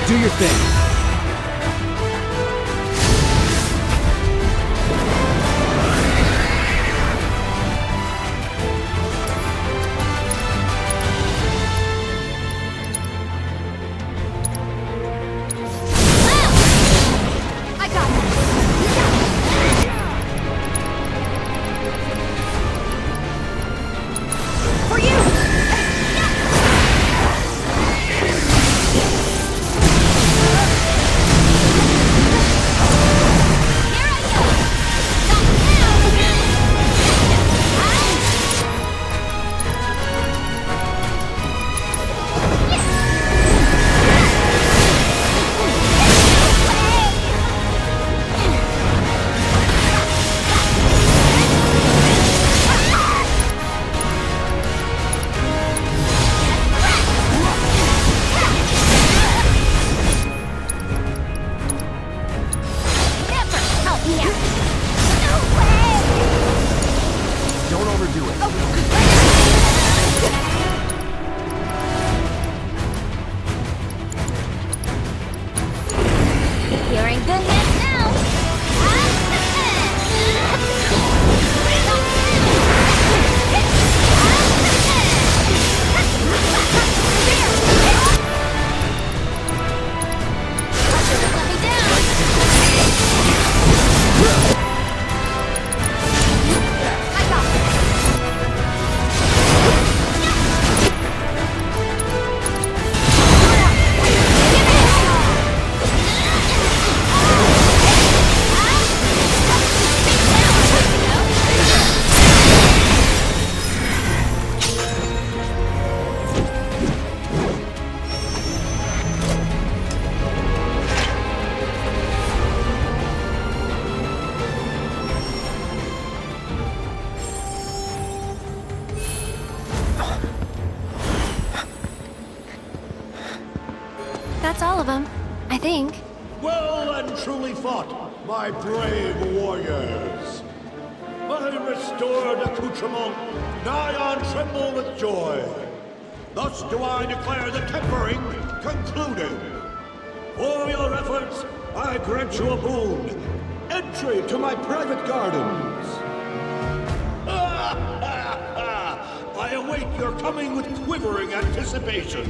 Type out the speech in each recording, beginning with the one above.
Do your thing. That's all of them, I think. Well and truly fought, my brave warriors. My restored accoutrement nigh on tremble with joy. Thus do I declare the tempering concluded. For your efforts, I grant you a boon. Entry to my private gardens. I await your coming with quivering anticipation.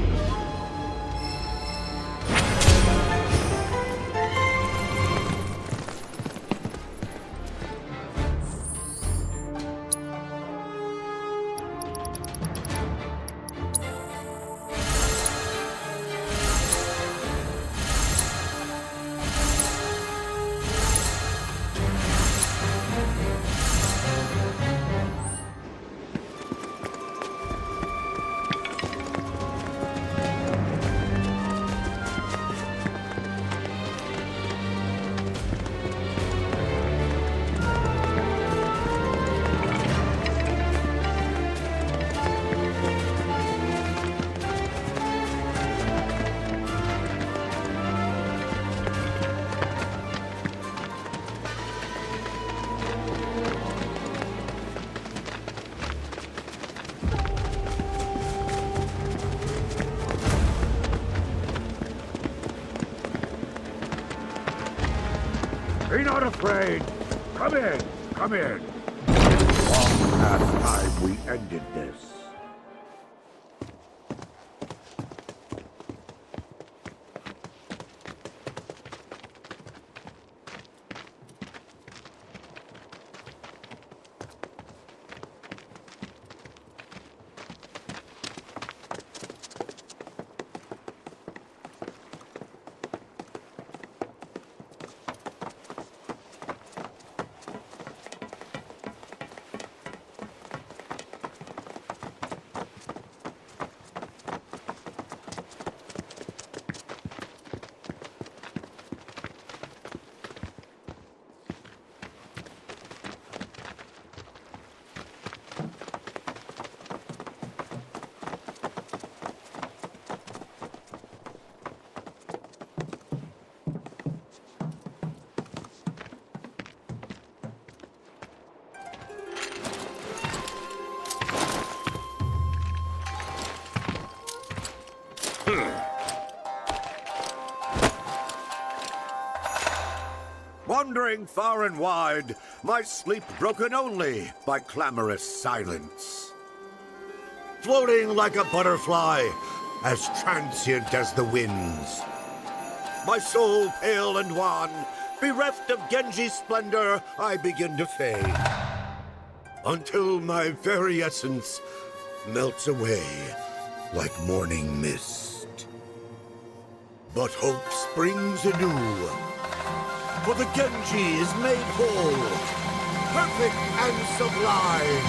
Be not afraid. Come in. Come in. Long past time we ended this. Wandering far and wide, my sleep broken only by clamorous silence. Floating like a butterfly, as transient as the winds. My soul pale and wan, bereft of Genji's splendor, I begin to fade. Until my very essence melts away like morning mist. But hope springs anew, for the Genji is made whole, perfect and sublime.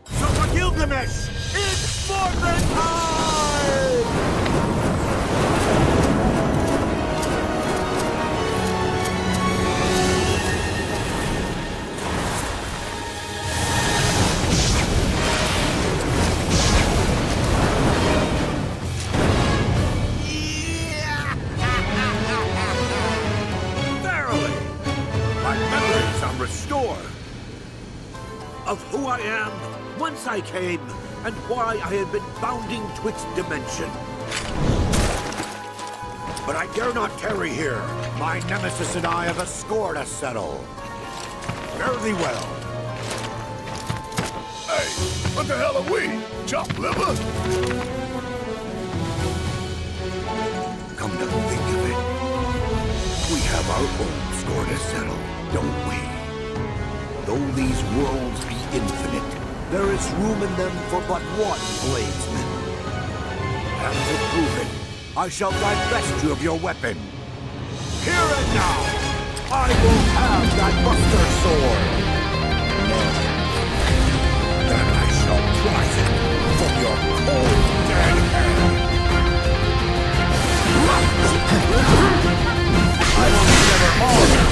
So for Gilgamesh, it's Fortnite time! Restored of who I am, whence I came, and why I have been bounding twixt dimension. But I dare not tarry here. My nemesis and I have a score to settle. Fare thee well. Hey, what the hell are we? Chopped liver? Come to think of it, we have our own score to settle, don't we? Though these worlds be infinite, there is room in them for but one bladesman. And to prove it, I shall divest you of your weapon. Here and now, I will have that Buster Sword. Then I shall prize it from your cold dead hand. I will never all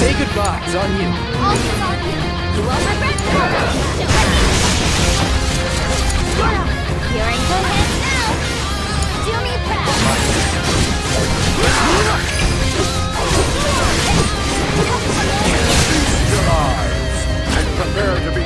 Say goodbye, it's on you. All is on you. You are my breath. You're in good hands now. Do me proud. your eyes and prepare to be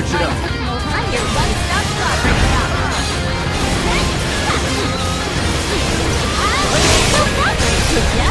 Switch it up. I'm your one-stop shop right now. So progress, did ya?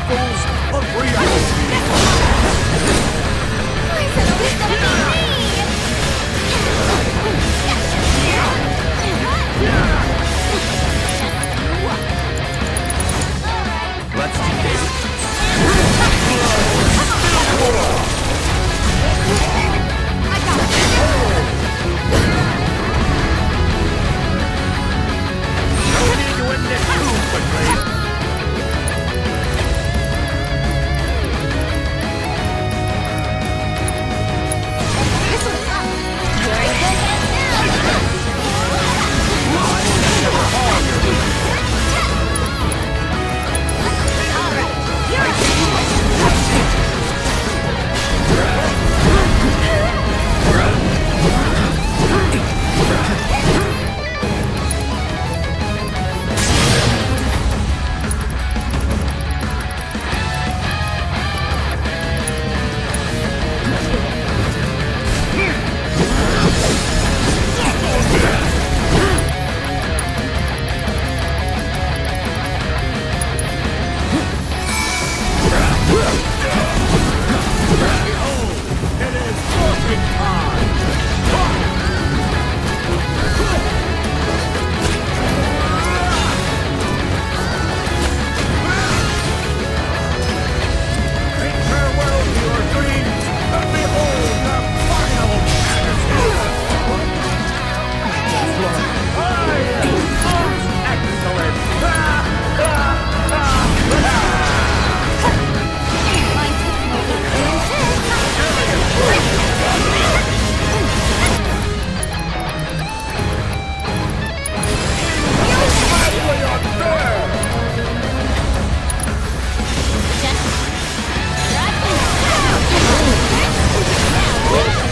shackles of reality. I said it was gonna be me! Let's do this. I got it! No need to end this too quickly. This one's up! You're in good hands now! Alright, you're It is forfeit time! Bid farewell to your dreams, and behold the final fantasy. I am most excellent. Mine took more than 2 inches. Highly unfair.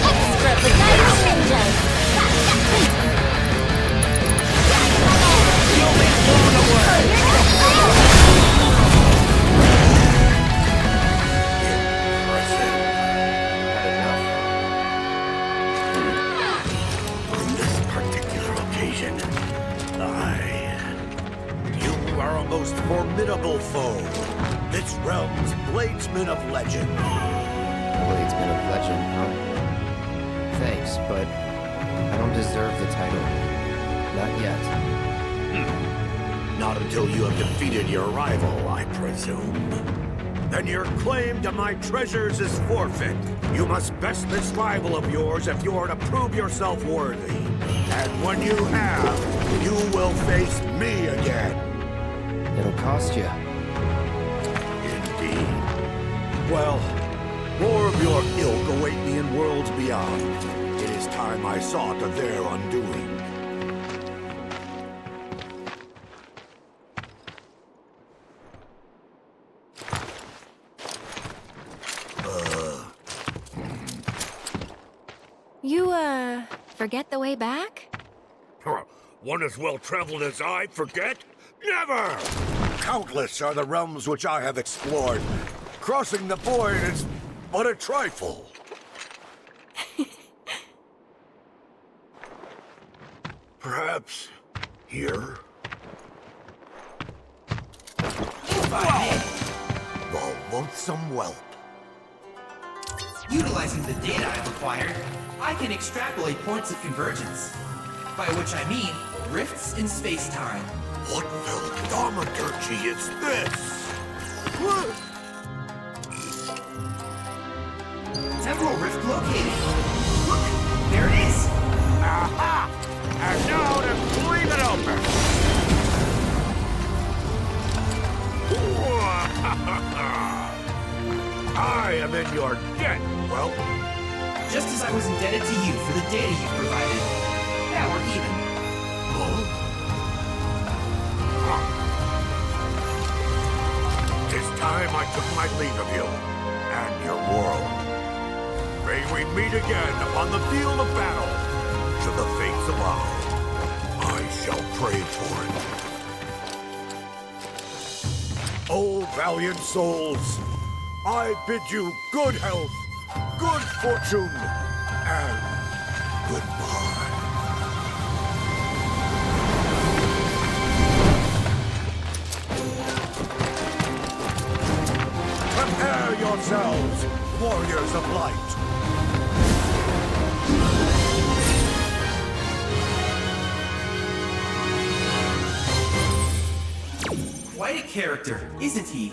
Extra precise ninjas! On this particular occasion, you are a most formidable foe. This realm's bladesman of legend. Bladesman of Legend, huh? Thanks, but I don't deserve the title. Not yet. Not until you have defeated your rival, I presume. Then your claim to my treasures is forfeit. You must best this rival of yours if you are to prove yourself worthy. And when you have, you will face me again. It'll cost you. Indeed. Well, more of your ilk await me in worlds beyond. It is time I saw to their undoing. You, forget the way back? One as well traveled as I forget? Never! Countless are the realms which I have explored. Crossing the void is but a trifle. Perhaps here? The loathsome whelp. Utilizing the data I've acquired, I can extrapolate points of convergence. By which I mean rifts in space-time. What veldomaturgy is this? Temporal rift located. Look, there it is. Aha! And now to leave it open! I am in your debt. Well, Just as I was indebted to you for the data you provided. Now we're even. tis time I took my leave of you and your world. May we meet again upon the field of battle. Should the fates allow, I shall pray for it. Oh, valiant souls, I bid you good health, good fortune, and goodbye. yourselves, warriors of light. Quite a character, isn't he?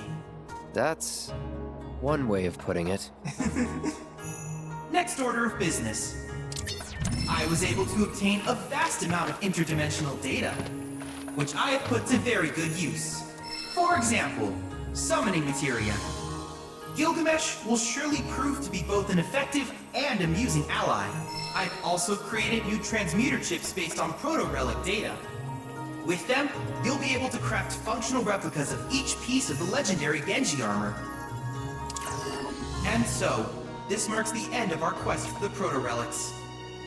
That's one way of putting it. Next order of business. I was able to obtain a vast amount of interdimensional data, which I have put to very good use. For example, summoning materia. Gilgamesh will surely prove to be both an effective and amusing ally. I've also created new transmuter chips based on proto-relic data. With them, you'll be able to craft functional replicas of each piece of the legendary Genji armor. And so, this marks the end of our quest for the proto-relics.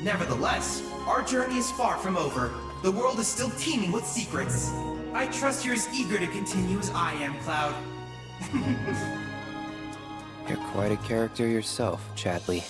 Nevertheless, our journey is far from over. The world is still teeming with secrets. I trust you're as eager to continue as I am, Cloud. You're quite a character yourself, Chadley.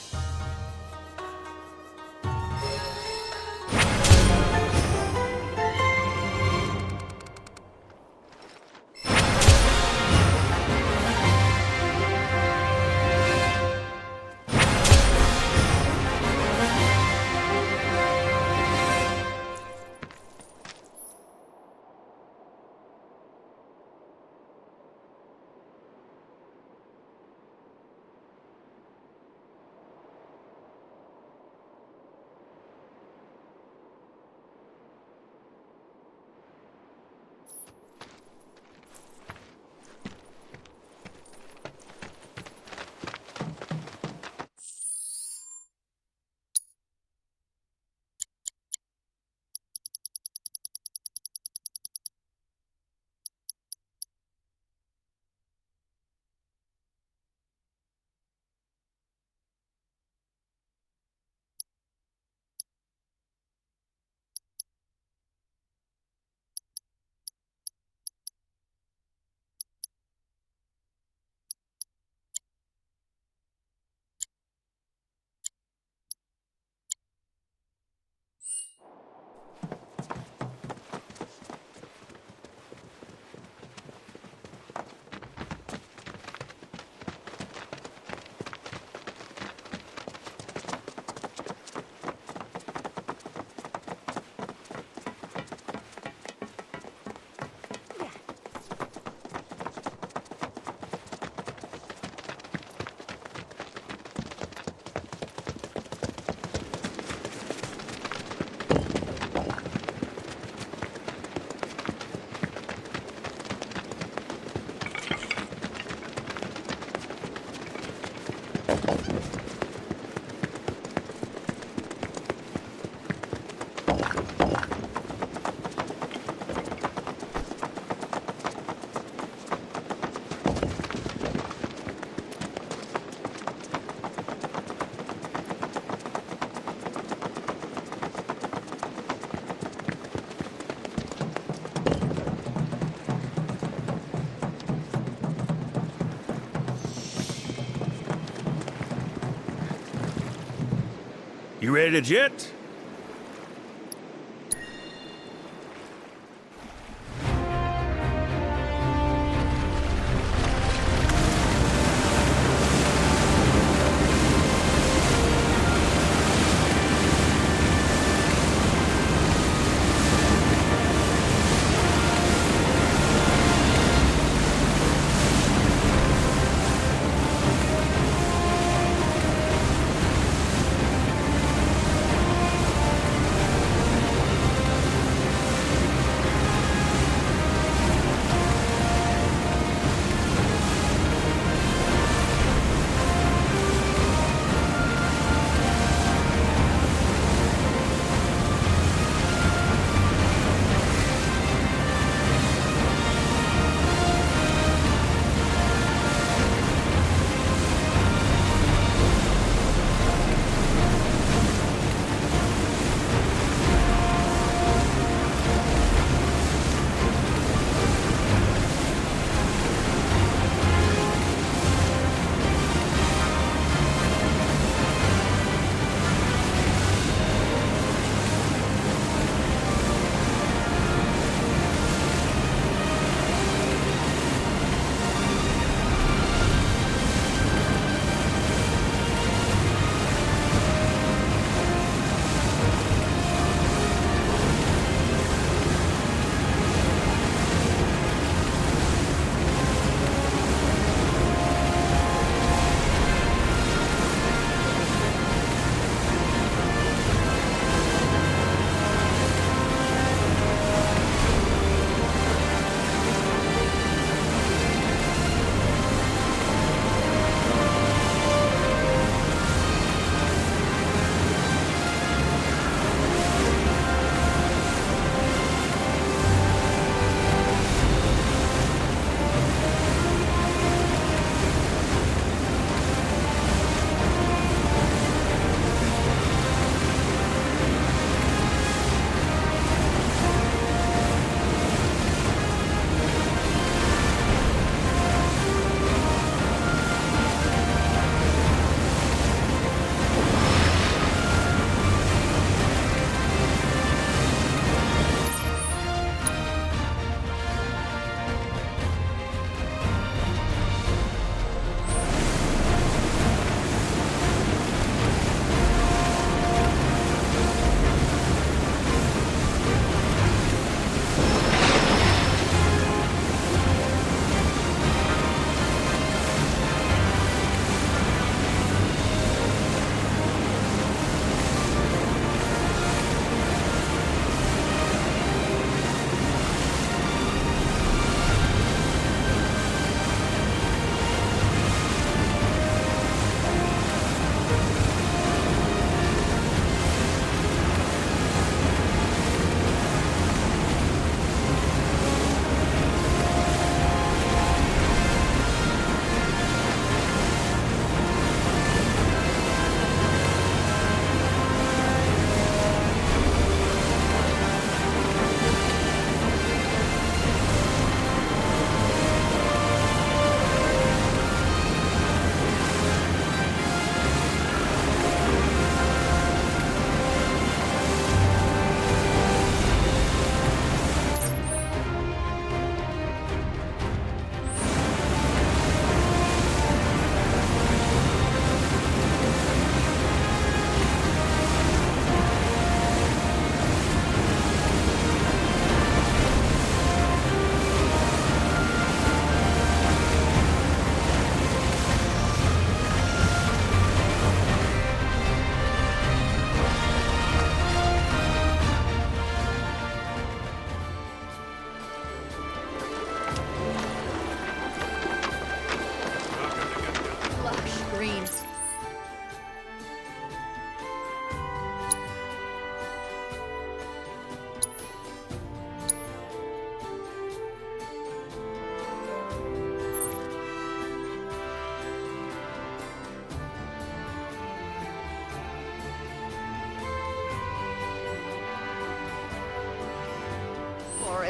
You ready to jet?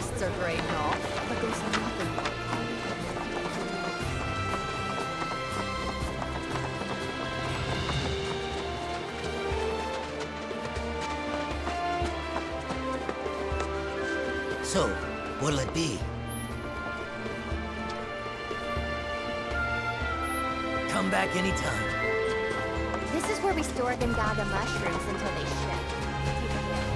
forests are great and all, but there's nothing more. So, what'll it be? Come back anytime. This is where we store Gilga mushrooms until they ship. Take a look.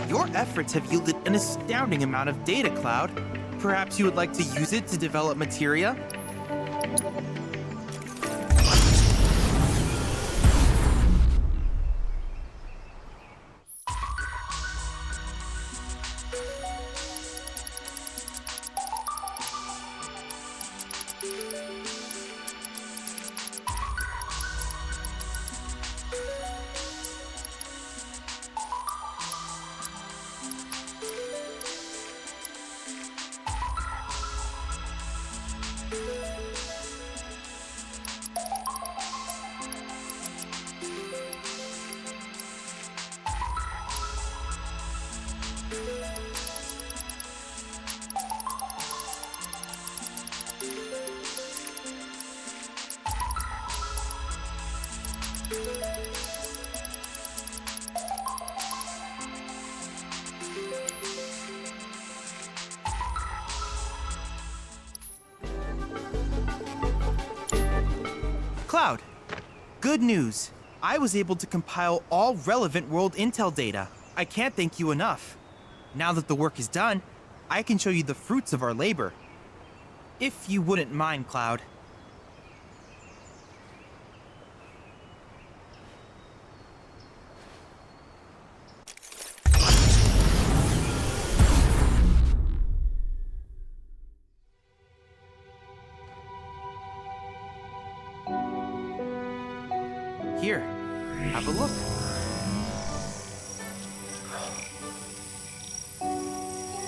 Your efforts have yielded an astounding amount of data, Cloud. Perhaps you would like to use it to develop materia? Cloud, good news. I was able to compile all relevant world intel data. I can't thank you enough. Now that the work is done, I can show you the fruits of our labor. If you wouldn't mind, Cloud. Here, have a look.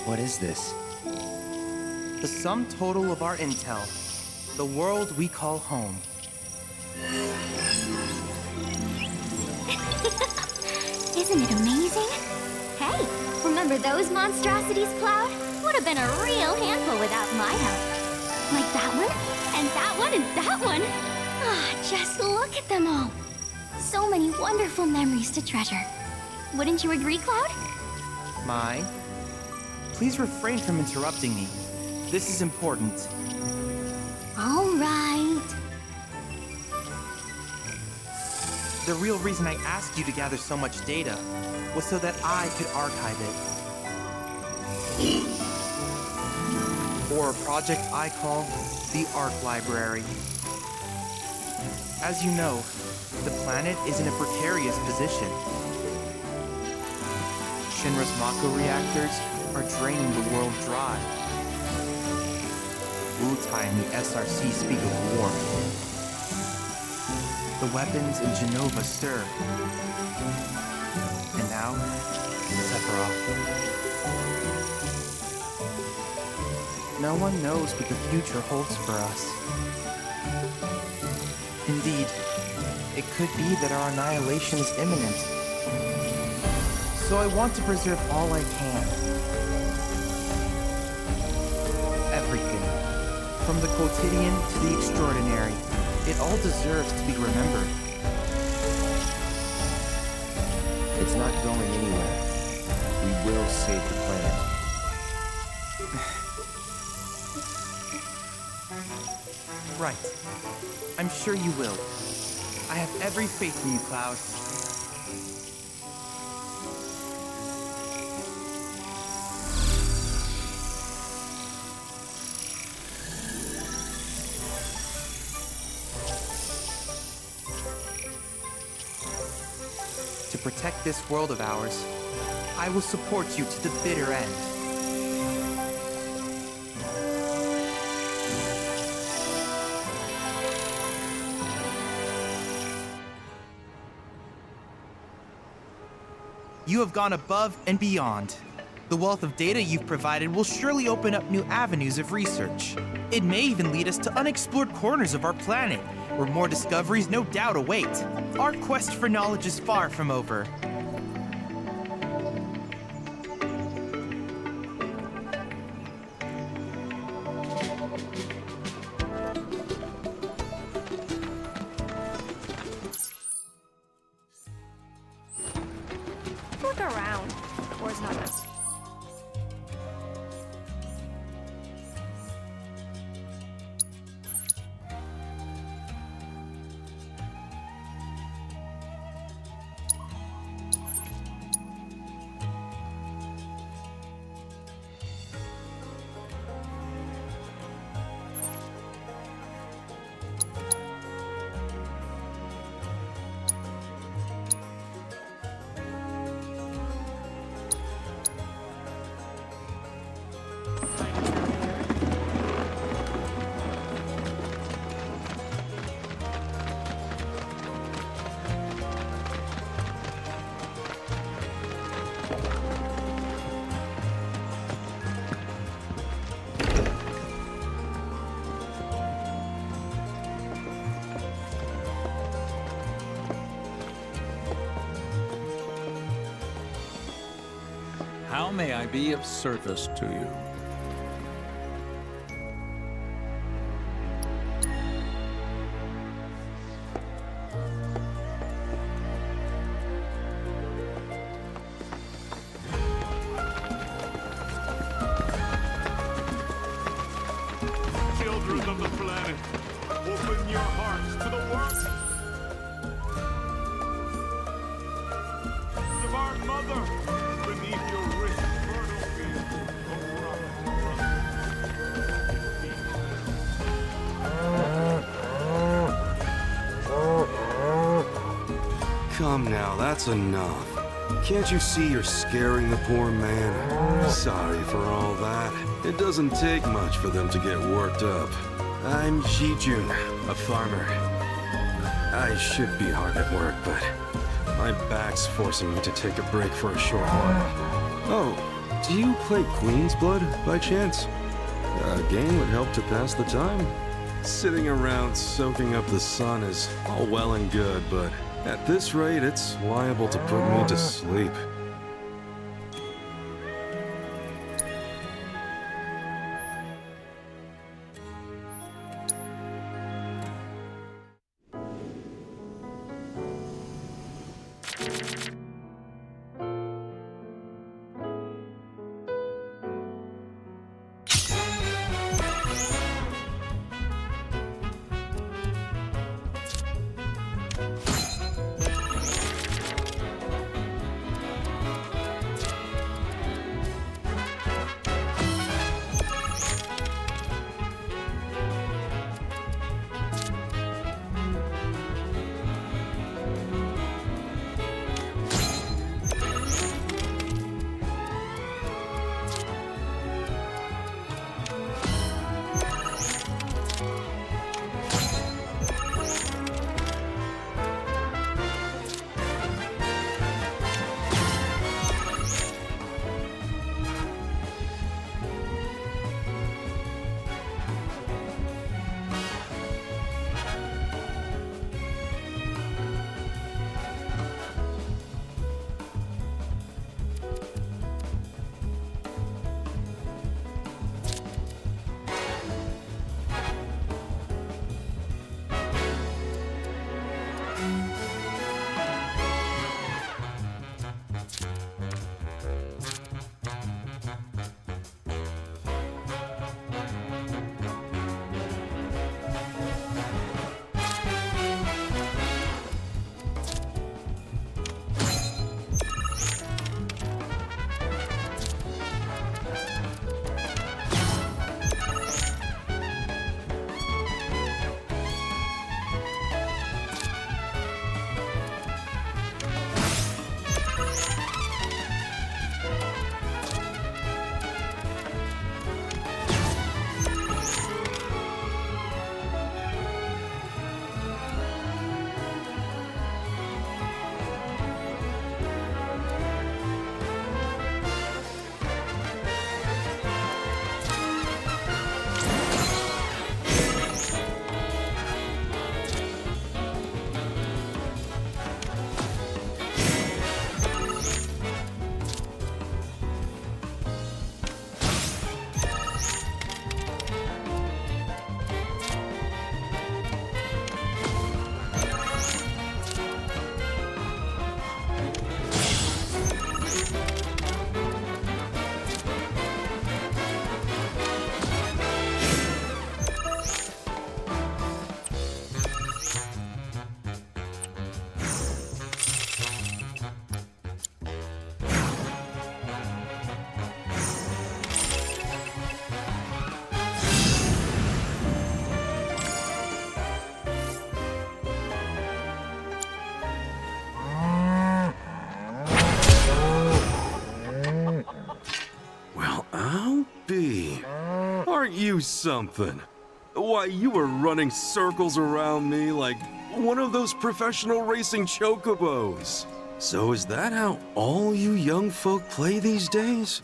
What is this? The sum total of our intel. The world we call home. Isn't it amazing? Hey, remember those monstrosities, Cloud? Would have been a real handful without my help. Like that one, and that one, and that one. Ah, just look at them all. So many wonderful memories to treasure. Wouldn't you agree, Cloud? Mai, please refrain from interrupting me. This is important. All right. The real reason I asked you to gather so much data was so that I could archive it. For a project I call the Arc Library. As you know, the planet is in a precarious position. Shinra's Mako reactors are draining the world dry. Wutai and the SRC speak of war. The weapons in Genova stir. And now, Sephiroth. No one knows what the future holds for us. Indeed, it could be that our annihilation is imminent. So I want to preserve all I can. Everything. From the quotidian to the extraordinary. It all deserves to be remembered. It's not going anywhere. We will save the planet. Right. I'm sure you will. I have every faith in you, Cloud. To protect this world of ours, I will support you to the bitter end. You have gone above and beyond. The wealth of data you've provided will surely open up new avenues of research. It may even lead us to unexplored corners of our planet, where more discoveries no doubt await. Our quest for knowledge is far from over. Look around. Door's not open. How may I be of service to you? Children of the planet, open your hearts to the world of our mother beneath your rich, fertile Come now, that's enough. Can't you see you're scaring the poor man? Sorry for all that. It doesn't take much for them to get worked up. I'm Jijun, a farmer. I should be hard at work, but my back's forcing me to take a break for a short while. Oh, do you play Queen's Blood by chance? A game would help to pass the time. Sitting around soaking up the sun is all well and good, but at this rate, it's liable to put me to sleep. You something. Why, you were running circles around me like one of those professional racing chocobos. So is that how all you young folk play these days?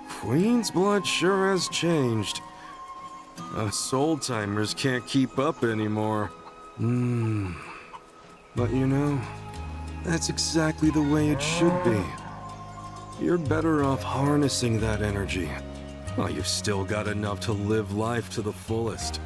Queen's Blood sure has changed. Us old-timers can't keep up anymore. But you know, that's exactly the way it should be. You're better off harnessing that energy. While you've still got enough to live life to the fullest.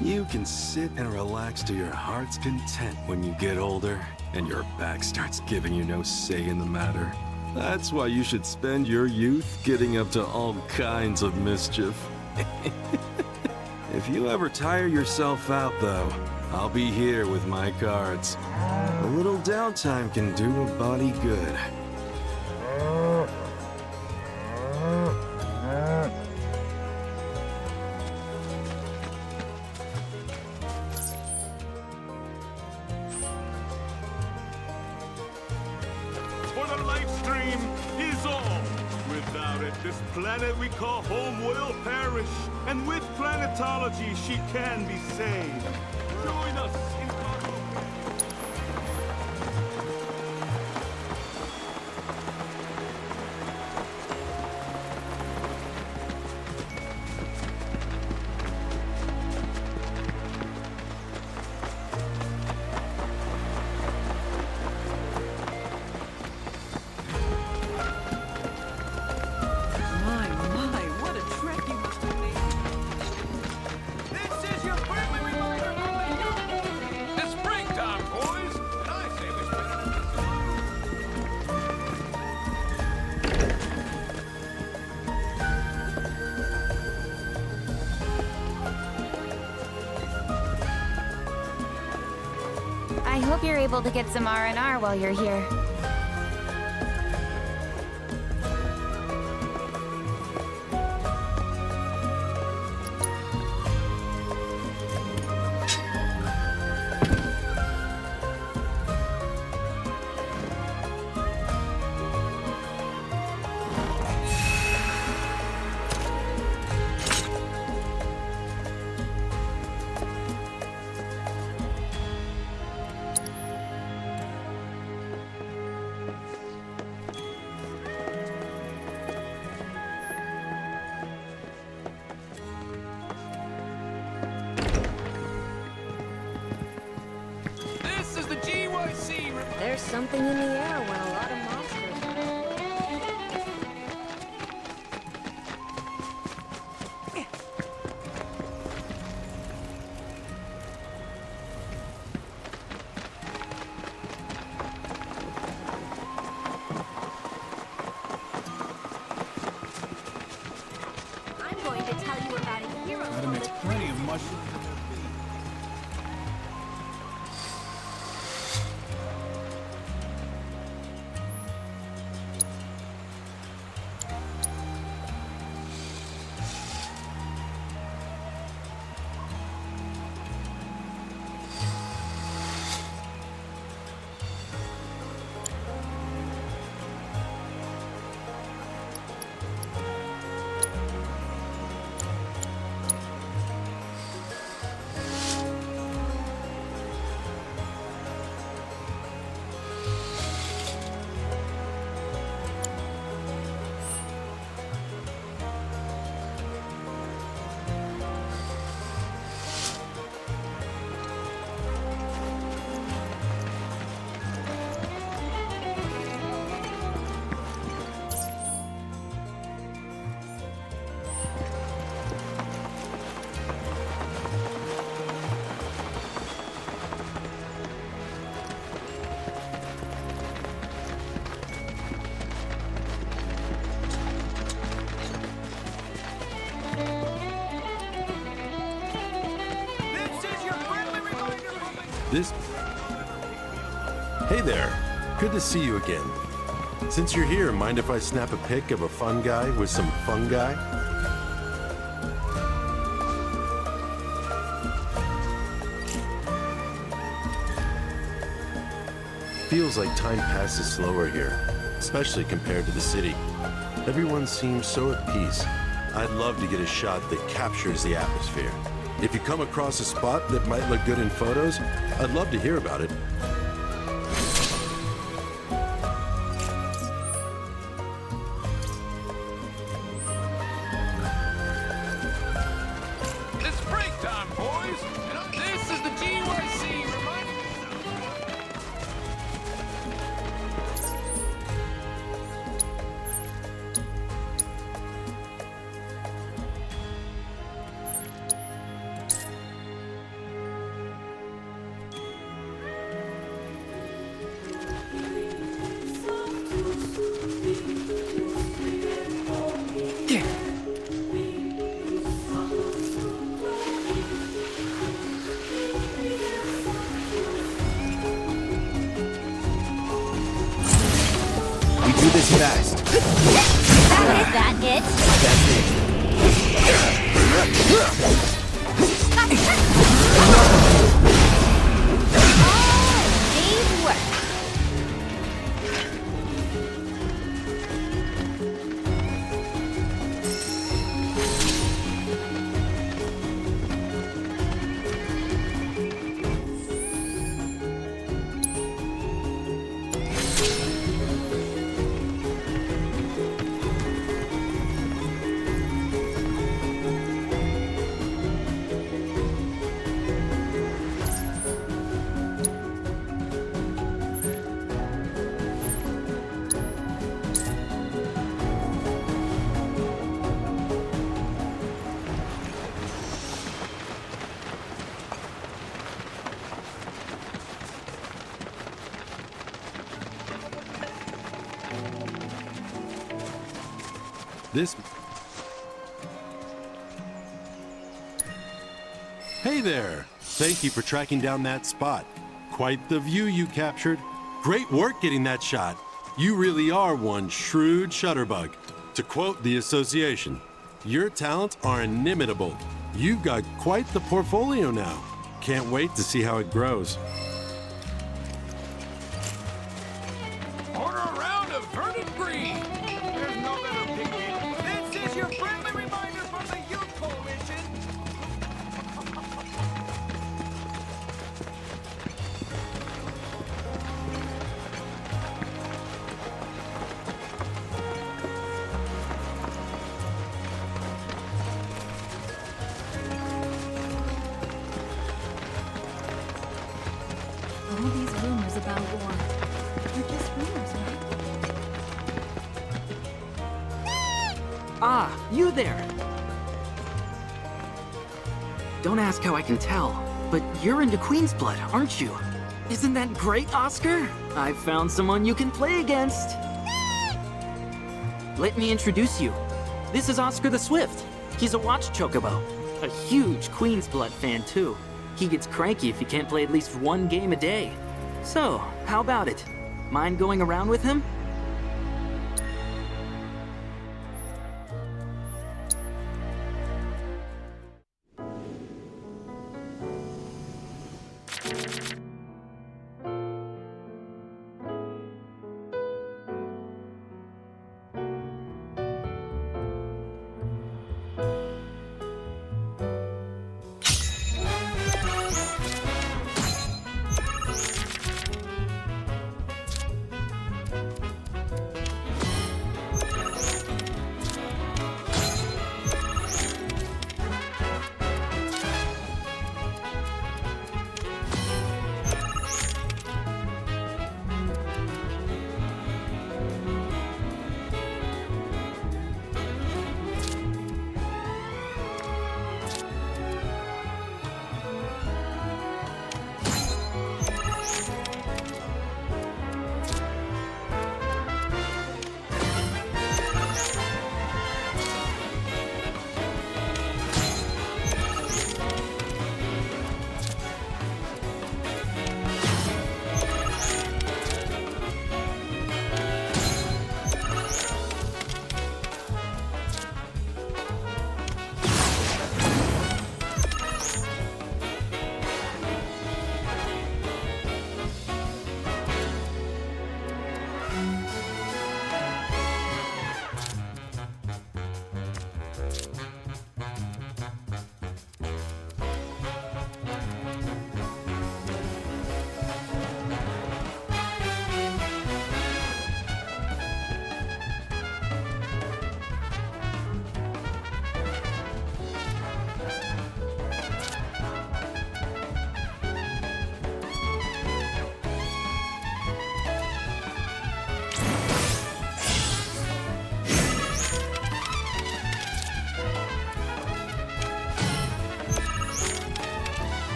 You can sit and relax to your heart's content when you get older, and your back starts giving you no say in the matter. That's why you should spend your youth getting up to all kinds of mischief. If you ever tire yourself out, though, I'll be here with my cards. A little downtime can do a body good. our life stream is all. Without it, this planet we call home will perish. And with planetology, she can be saved. Join us in Cosmo. My, what a trek you must have made. This is your friendly reminder from It's springtime, boys! And I say we spend it. I hope you're able to get some R&R while you're here. This is the GYC. There's something in the air when a lot of monsters. I'm going to tell you about a hero. Gotta mix plenty of mushrooms. Hey there. Good to see you again. Since you're here, mind if I snap a pic of a fun guy with some fungi? Feels like time passes slower here, especially compared to the city. Everyone seems so at peace. I'd love to get a shot that captures the atmosphere. If you come across a spot that might look good in photos, I'd love to hear about it. It's springtime, boys! And this is the GYC. Do this fast. That it? That's it. Day's work. This... Hey there! Thank you for tracking down that spot. Quite the view you captured. Great work getting that shot. You really are one shrewd shutterbug. To quote the association, your talents are inimitable. You've got quite the portfolio now. Can't wait to see how it grows. Order a round of Verdant Green. There's no better picnic. This is your friendly reminder from the Youth Coalition. All these rumors about war. They're just rumors, right? Ah, you there! Don't ask how I can tell, but you're into Queen's Blood, aren't you? Isn't that great, Oscar? I've found someone you can play against! Let me introduce you. This is Oscar the Swift. He's a watch chocobo. A huge Queen's Blood fan, too. He gets cranky if he can't play at least one game a day. So, how about it? Mind going around with him?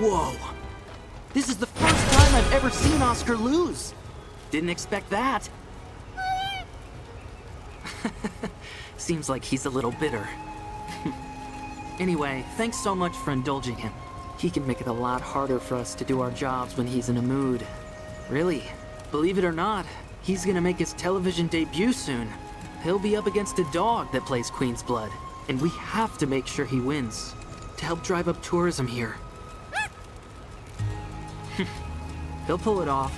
Whoa! This is the first time I've ever seen Oscar lose. Didn't expect that. Seems like he's a little bitter. Anyway, thanks so much for indulging him. He can make it a lot harder for us to do our jobs when he's in a mood. Really, believe it or not, he's gonna make his television debut soon. He'll be up against a dog that plays Queen's Blood, and we have to make sure he wins to help drive up tourism here. He'll pull it off.